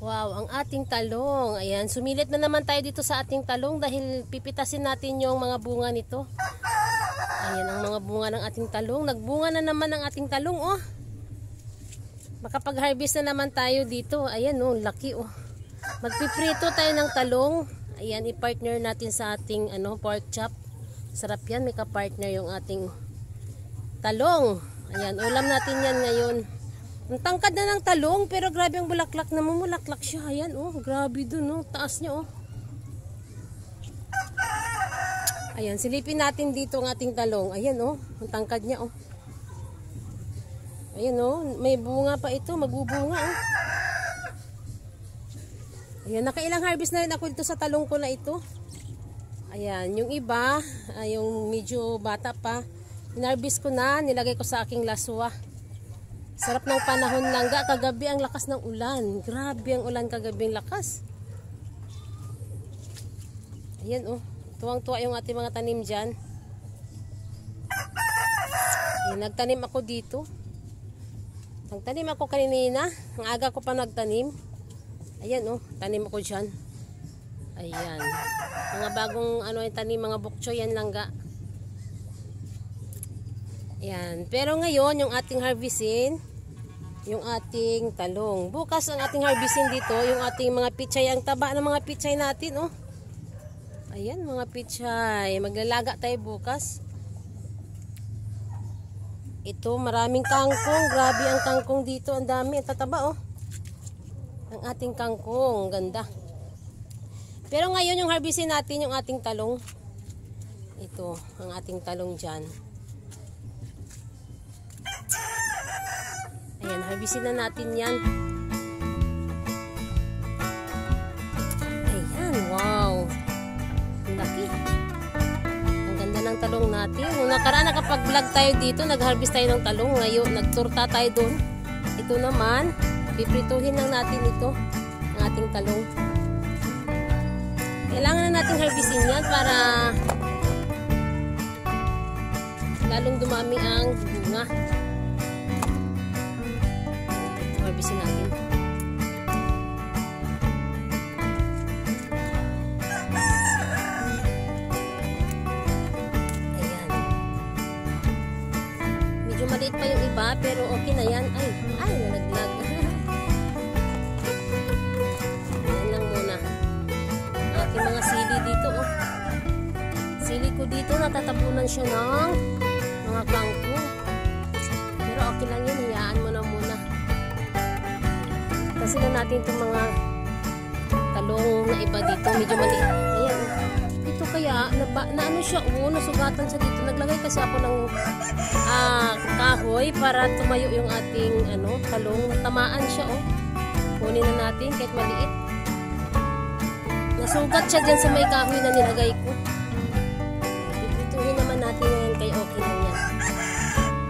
Wow, ang ating talong. Ayan, sumilit na naman tayo dito sa ating talong dahil pipitasin natin yung mga bunga nito. Ayan ang mga bunga ng ating talong. Nagbunga na naman ang ating talong, oh. Makapag-harvest na naman tayo dito. Ayan, oh, laki, oh. Magpiprito tayo ng talong. Ayan, i-partner natin sa ating pork chop. Sarap yan, may ka-partner yung ating talong. Ayan, ulam natin yan ngayon. Ang tangkad na ng talong, pero grabe ang bulaklak. Namumulaklak siya. Ayan, oh. Grabe dun, oh. Taas niya, oh. Ayan, silipin natin dito ang ating talong. Ayan, oh. Ang tangkad niya, oh. Ayan, oh. May bunga pa ito. Magbubunga, oh. Ayan, nakailang harvest na rin ako dito sa talong ko na ito. Ayan, yung iba, yung medyo bata pa, inharvest ko na. Nilagay ko sa aking laswa. Sarap ng panahon langga. Kagabi ang lakas ng ulan. Grabe ang ulan kagabi, ang lakas. Ayan, oh. Tuwang-tuwa yung ating mga tanim dyan. Ayan, nagtanim ako dito. Nagtanim ako kanina. Ang aga ko pa nagtanim. Ayan, oh. Tanim ako dyan. Ayan. Mga bagong yung tanim, mga bokchoy yan langga. Ayan. Pero ngayon, yung ating harvestin, yung ating talong. Bukas ang ating harvesting dito, yung ating mga pichay, ang taba ng mga pichay natin, oh. Ayan, mga pichay. Maglalaga tayo bukas. Ito, maraming kangkong. Grabe ang kangkong dito, ang dami, ang tataba, oh. Ang ating kangkong, ganda. Pero ngayon yung harvesting natin, yung ating talong. Ito, ang ating talong dyan. Ayan, harvestin na natin yan. Ayan, wow. Ang laki. Ang ganda ng talong natin. Nung nakaraan nakapag-vlog tayo dito, nag-harvest tayo ng talong. Ngayon, nagturta tayo doon. Ito naman, piprituhin lang natin ito, ang ating talong. Kailangan na natin harvestin yan para lalong dumami ang bunga. Harvestin natin. Ayan. Medyo maliit pa yung iba pero okay na yan. Ay, nalaglag. Ayan lang muna. Aking mga sili dito, oh. Sili ko dito, natatabunan siya ng mga kangkong. Pero okay lang yun, hayaan mo na muna. Kasi na natin itong mga talong na iba dito, medyo maliit. Ayan, ito kaya, ano siya, nasugatan siya dito. Naglagay kasi ako ng kahoy para tumayo yung ating talong. Tamaan siya, oh. Kunin na natin kahit maliit. Nasugat siya dyan sa may kahoy na nilagay ko. Pipituhin naman natin ngayon kaya okay lang yan.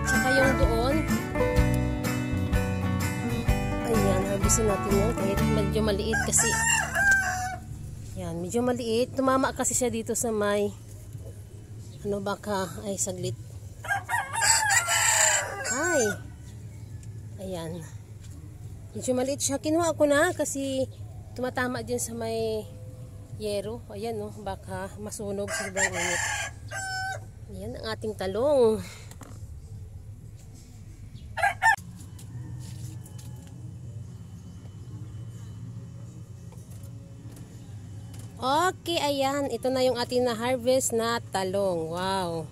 Tsaka yung doon, ayan, harvestin natin yan kahit medyo maliit kasi. Yan, medyo maliit. Tumama kasi siya dito sa may saglit. Ayan. Medyo maliit siya. Kinuha ko na kasi tumatama din sa may yero. Ayan, no, baka masunog sa sobrang init. Ayan ang ating talong. Okay, ayan. Ito na yung ating na-harvest na talong. Wow.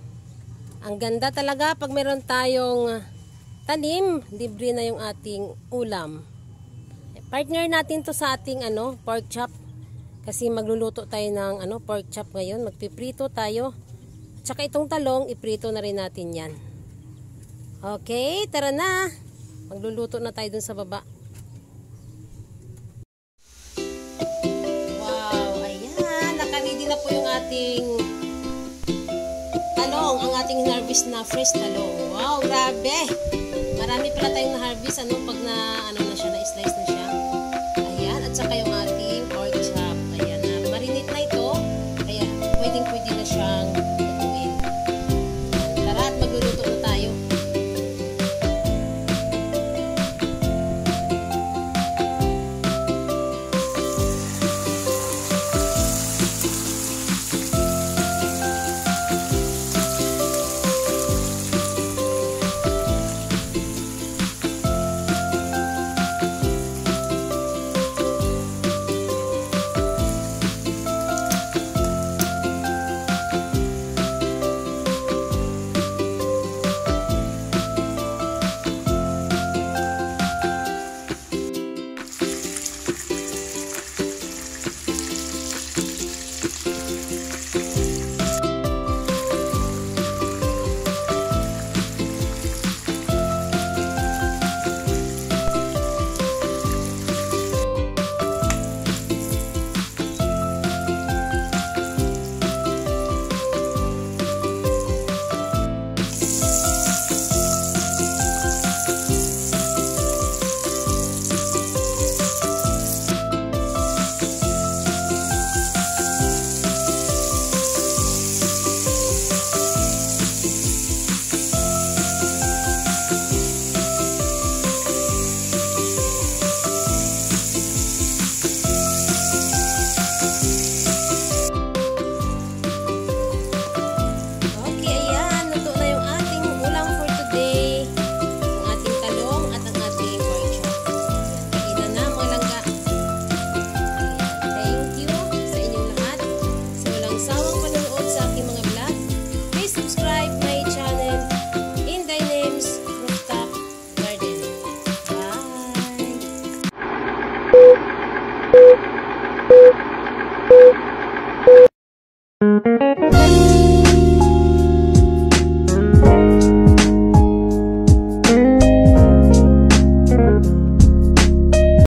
Ang ganda talaga pag meron tayong tanim, libre na yung ating ulam. Partner natin to sa ating pork chop. Kasi magluluto tayo ng pork chop ngayon. Magpiprito tayo. At saka itong talong, iprito na rin natin yan. Okay, tara na. Magluluto na tayo dun sa baba. Na po yung ating talong, ang ating harvest na fresh talong. Wow, grabe! Marami pala tayong na-harvest pag na siya na-slice